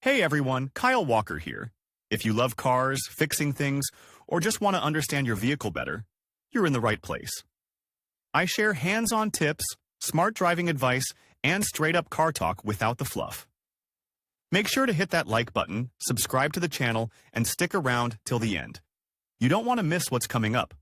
Hey everyone, Kyle Walker here. If you love cars, fixing things, or just want to understand your vehicle better, you're in the right place. I share hands-on tips, smart driving advice, and straight-up car talk without the fluff. Make sure to hit that like button, subscribe to the channel, and stick around till the end. You don't want to miss what's coming up.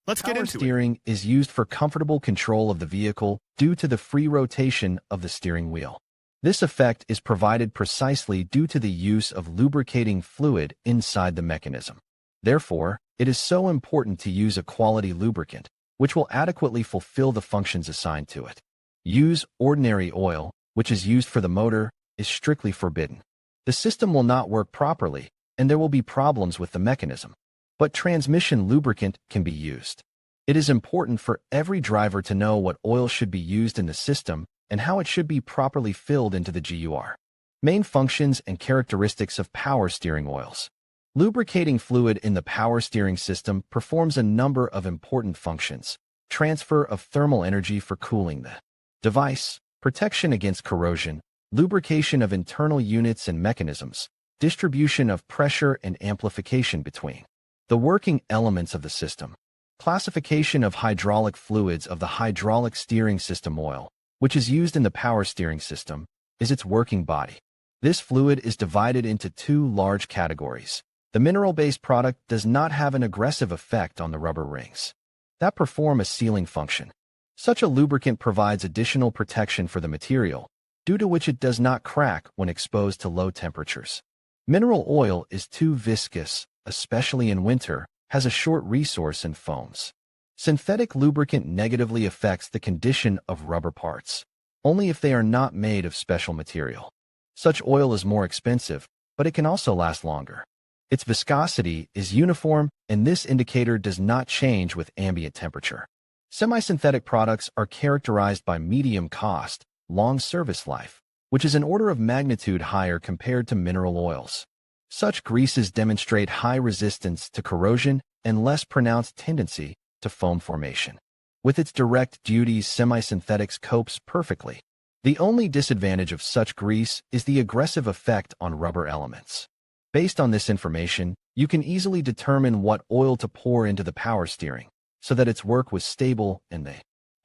Let's get into it. Power steering is used for comfortable control of the vehicle due to the free rotation of the steering wheel. This effect is provided precisely due to the use of lubricating fluid inside the mechanism. Therefore, it is so important to use a quality lubricant, which will adequately fulfill the functions assigned to it. Use ordinary oil, which is used for the motor, is strictly forbidden. The system will not work properly, and there will be problems with the mechanism. But transmission lubricant can be used. It is important for every driver to know what oil should be used in the system and how it should be properly filled into the GUR. Main functions and characteristics of power steering oils. Lubricating fluid in the power steering system performs a number of important functions. Transfer of thermal energy for cooling the device, protection against corrosion, lubrication of internal units and mechanisms, distribution of pressure and amplification between the working elements of the system, classification of hydraulic fluids of the hydraulic steering system oil, which is used in the power steering system, is its working body. This fluid is divided into two large categories. The mineral-based product does not have an aggressive effect on the rubber rings that perform a sealing function. Such a lubricant provides additional protection for the material, due to which it does not crack when exposed to low temperatures. Mineral oil is too viscous, especially in winter, has a short resource and foams. Synthetic lubricant negatively affects the condition of rubber parts, only if they are not made of special material. Such oil is more expensive, but it can also last longer. Its viscosity is uniform, and this indicator does not change with ambient temperature. Semi-synthetic products are characterized by medium cost, long service life, which is an order of magnitude higher compared to mineral oils. Such greases demonstrate high resistance to corrosion and less pronounced tendency to foam formation. With its direct duties, semi-synthetics copes perfectly. The only disadvantage of such grease is the aggressive effect on rubber elements. Based on this information, you can easily determine what oil to pour into the power steering, so that its work was stable and the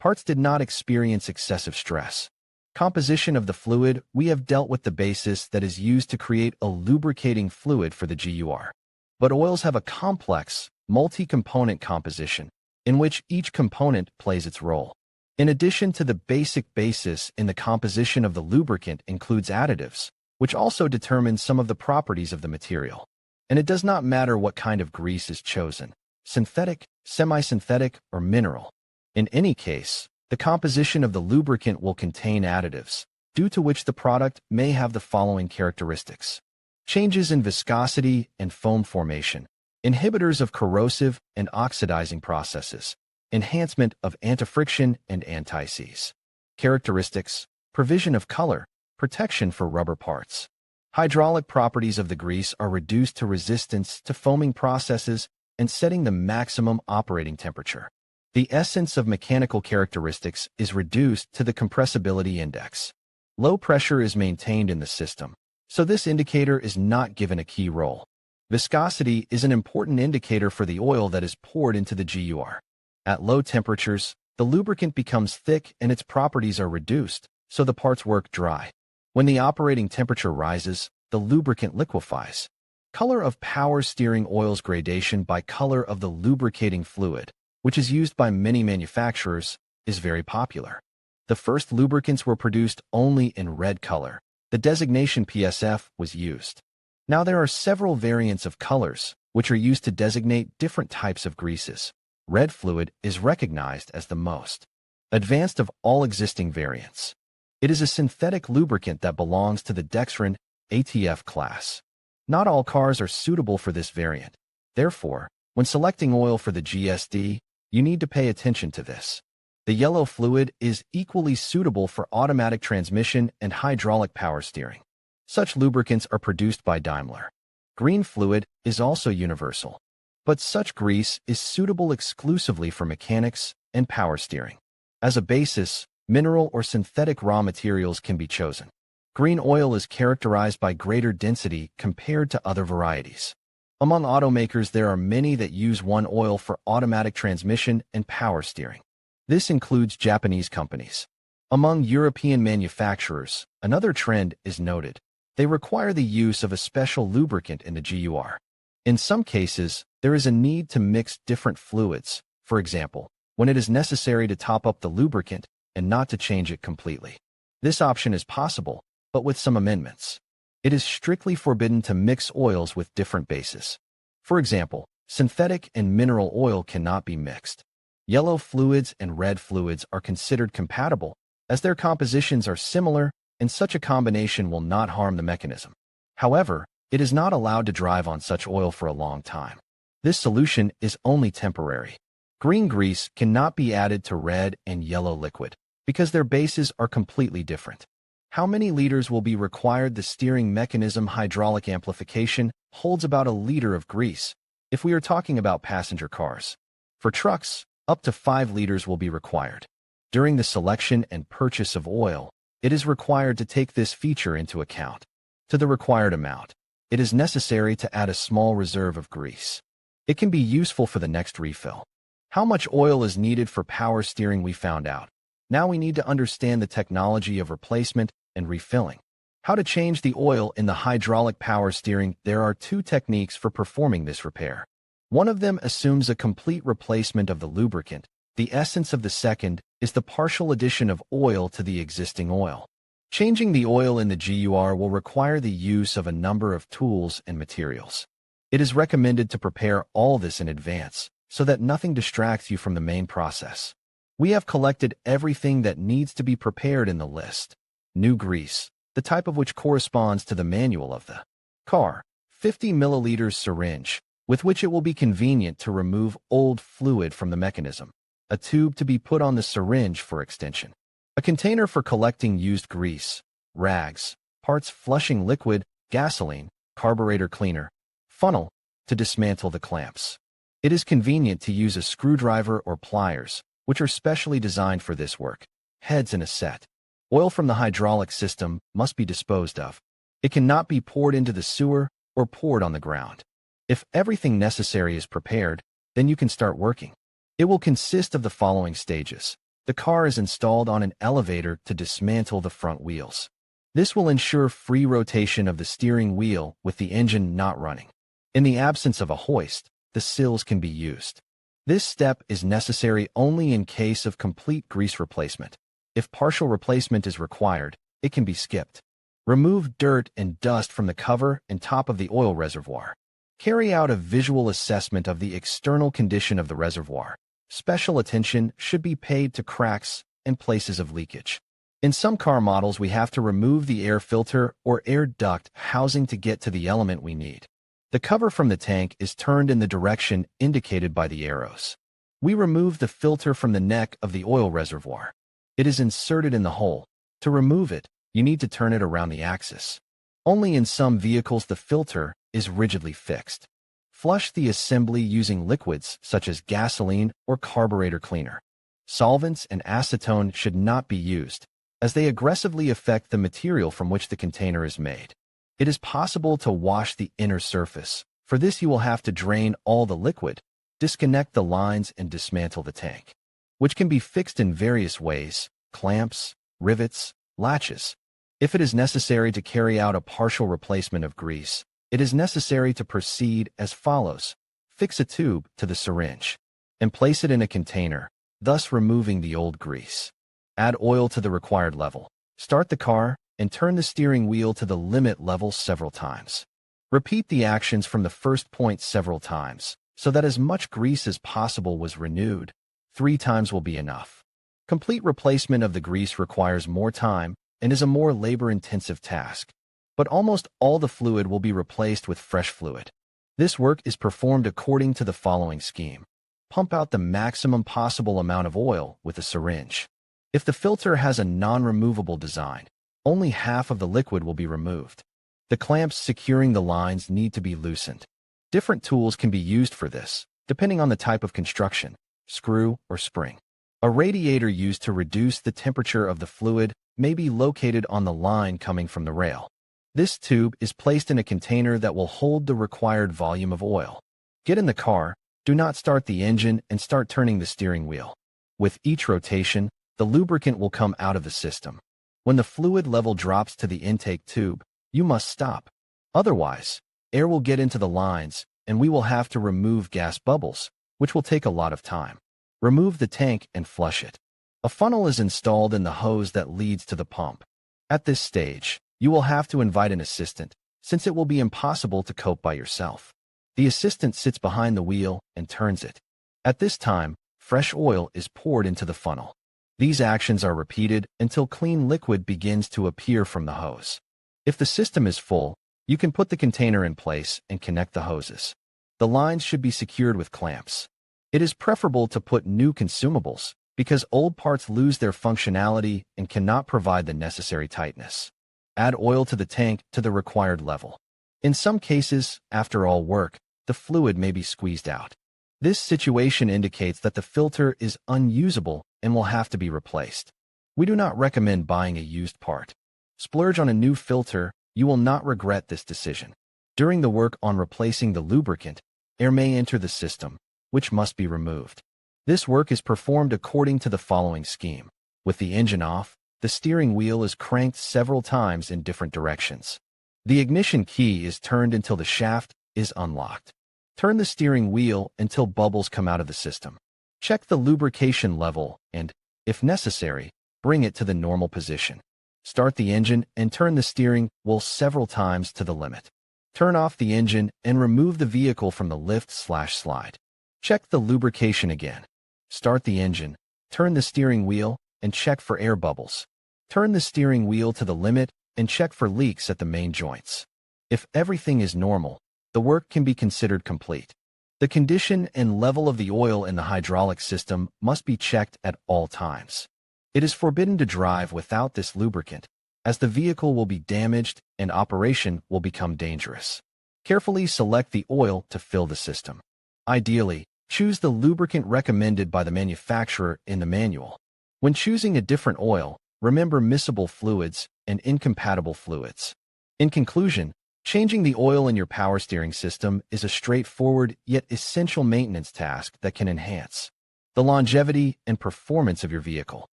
parts did not experience excessive stress. Composition of the fluid. We have dealt with the basis that is used to create a lubricating fluid for the GUR. But oils have a complex, multi-component composition, in which each component plays its role. In addition to the basic basis in the composition of the lubricant includes additives, which also determine some of the properties of the material. And it does not matter what kind of grease is chosen, synthetic, semi-synthetic, or mineral. In any case, the composition of the lubricant will contain additives, due to which the product may have the following characteristics: changes in viscosity and foam formation, inhibitors of corrosive and oxidizing processes, enhancement of anti-friction and anti-seize. Characteristics: provision of color, protection for rubber parts. Hydraulic properties of the grease are reduced to resistance to foaming processes and setting the maximum operating temperature. The essence of mechanical characteristics is reduced to the compressibility index. Low pressure is maintained in the system, so this indicator is not given a key role. Viscosity is an important indicator for the oil that is poured into the GUR. At low temperatures, the lubricant becomes thick and its properties are reduced, so the parts work dry. When the operating temperature rises, the lubricant liquefies. Color of power steering oils. Gradation by color of the lubricating fluid, which is used by many manufacturers, is very popular. The first lubricants were produced only in red color. The designation PSF was used. Now there are several variants of colors, which are used to designate different types of greases. Red fluid is recognized as the most advanced of all existing variants. It is a synthetic lubricant that belongs to the dextrin ATF class. Not all cars are suitable for this variant. Therefore, when selecting oil for the GSD, you need to pay attention to this. The yellow fluid is equally suitable for automatic transmission and hydraulic power steering. Such lubricants are produced by Daimler. Green fluid is also universal, but such grease is suitable exclusively for mechanics and power steering. As a basis, mineral or synthetic raw materials can be chosen. Green oil is characterized by greater density compared to other varieties. Among automakers, there are many that use one oil for automatic transmission and power steering. This includes Japanese companies. Among European manufacturers, another trend is noted. They require the use of a special lubricant in the GUR. In some cases, there is a need to mix different fluids, for example, when it is necessary to top up the lubricant and not to change it completely. This option is possible, but with some amendments. It is strictly forbidden to mix oils with different bases. For example, synthetic and mineral oil cannot be mixed. Yellow fluids and red fluids are considered compatible, as their compositions are similar, and such a combination will not harm the mechanism. However, it is not allowed to drive on such oil for a long time. This solution is only temporary. Green grease cannot be added to red and yellow liquid, because their bases are completely different. How many liters will be required? The steering mechanism hydraulic amplification holds about a liter of grease, if we are talking about passenger cars. For trucks, up to 5 liters will be required. During the selection and purchase of oil, it is required to take this feature into account. To the required amount, it is necessary to add a small reserve of grease. It can be useful for the next refill. How much oil is needed for power steering we found out. Now we need to understand the technology of replacement and refilling. How to change the oil in the hydraulic power steering. There are 2 techniques for performing this repair. One of them assumes a complete replacement of the lubricant. The essence of the second is the partial addition of oil to the existing oil. Changing the oil in the GUR will require the use of a number of tools and materials. It is recommended to prepare all this in advance, so that nothing distracts you from the main process. We have collected everything that needs to be prepared in the list. New grease, the type of which corresponds to the manual of the car. 50 milliliters syringe, with which it will be convenient to remove old fluid from the mechanism. A tube to be put on the syringe for extension. A container for collecting used grease, rags, parts flushing liquid, gasoline, carburetor cleaner, funnel, to dismantle the clamps. It is convenient to use a screwdriver or pliers, which are specially designed for this work. Heads in a set. Oil from the hydraulic system must be disposed of. It cannot be poured into the sewer or poured on the ground. If everything necessary is prepared, then you can start working. It will consist of the following stages. The car is installed on an elevator to dismantle the front wheels. This will ensure free rotation of the steering wheel with the engine not running. In the absence of a hoist, the sills can be used. This step is necessary only in case of complete grease replacement. If partial replacement is required, it can be skipped. Remove dirt and dust from the cover and top of the oil reservoir. Carry out a visual assessment of the external condition of the reservoir. Special attention should be paid to cracks and places of leakage. In some car models, we have to remove the air filter or air duct housing to get to the element we need. The cover from the tank is turned in the direction indicated by the arrows. We remove the filter from the neck of the oil reservoir. It is inserted in the hole. To remove it, you need to turn it around the axis. Only in some vehicles the filter is rigidly fixed. Flush the assembly using liquids such as gasoline or carburetor cleaner. Solvents and acetone should not be used, as they aggressively affect the material from which the container is made. It is possible to wash the inner surface. For this, you will have to drain all the liquid, disconnect the lines, and dismantle the tank, which can be fixed in various ways: clamps, rivets, latches. If it is necessary to carry out a partial replacement of grease, it is necessary to proceed as follows. Fix a tube to the syringe and place it in a container, thus removing the old grease. Add oil to the required level. Start the car and turn the steering wheel to the limit level several times. Repeat the actions from the first point several times, so that as much grease as possible was renewed. 3 times will be enough. Complete replacement of the grease requires more time and is a more labor-intensive task, but almost all the fluid will be replaced with fresh fluid. This work is performed according to the following scheme. Pump out the maximum possible amount of oil with a syringe. If the filter has a non-removable design, only half of the liquid will be removed. The clamps securing the lines need to be loosened. Different tools can be used for this, depending on the type of construction, screw or spring. A radiator used to reduce the temperature of the fluid may be located on the line coming from the rail. This tube is placed in a container that will hold the required volume of oil. Get in the car, do not start the engine, and start turning the steering wheel. With each rotation, the lubricant will come out of the system. When the fluid level drops to the intake tube, you must stop. Otherwise, air will get into the lines, and we will have to remove gas bubbles, which will take a lot of time. Remove the tank and flush it. A funnel is installed in the hose that leads to the pump. At this stage, you will have to invite an assistant, since it will be impossible to cope by yourself. The assistant sits behind the wheel and turns it. At this time, fresh oil is poured into the funnel. These actions are repeated until clean liquid begins to appear from the hose. If the system is full, you can put the container in place and connect the hoses. The lines should be secured with clamps. It is preferable to put new consumables because old parts lose their functionality and cannot provide the necessary tightness. Add oil to the tank to the required level. In some cases, after all work, the fluid may be squeezed out. This situation indicates that the filter is unusable and will have to be replaced. We do not recommend buying a used part. Splurge on a new filter, you will not regret this decision. During the work on replacing the lubricant, air may enter the system, which must be removed. This work is performed according to the following scheme. With the engine off, the steering wheel is cranked several times in different directions. The ignition key is turned until the shaft is unlocked. Turn the steering wheel until bubbles come out of the system. Check the lubrication level and, if necessary, bring it to the normal position. Start the engine and turn the steering wheel several times to the limit. Turn off the engine and remove the vehicle from the lift/slide. Check the lubrication again. Start the engine, turn the steering wheel, and check for air bubbles. Turn the steering wheel to the limit and check for leaks at the main joints. If everything is normal, the work can be considered complete. The condition and level of the oil in the hydraulic system must be checked at all times. It is forbidden to drive without this lubricant, as the vehicle will be damaged and operation will become dangerous. Carefully select the oil to fill the system. Ideally, choose the lubricant recommended by the manufacturer in the manual. When choosing a different oil, remember miscible fluids and incompatible fluids. In conclusion, changing the oil in your power steering system is a straightforward yet essential maintenance task that can enhance the longevity and performance of your vehicle.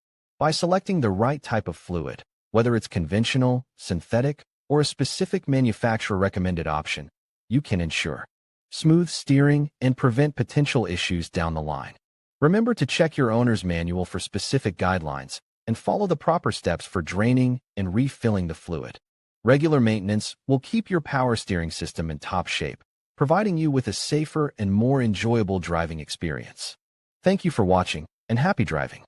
By selecting the right type of fluid, whether it's conventional, synthetic, or a specific manufacturer-recommended option, you can ensure smooth steering and prevent potential issues down the line. Remember to check your owner's manual for specific guidelines and follow the proper steps for draining and refilling the fluid. Regular maintenance will keep your power steering system in top shape, providing you with a safer and more enjoyable driving experience. Thank you for watching, and happy driving.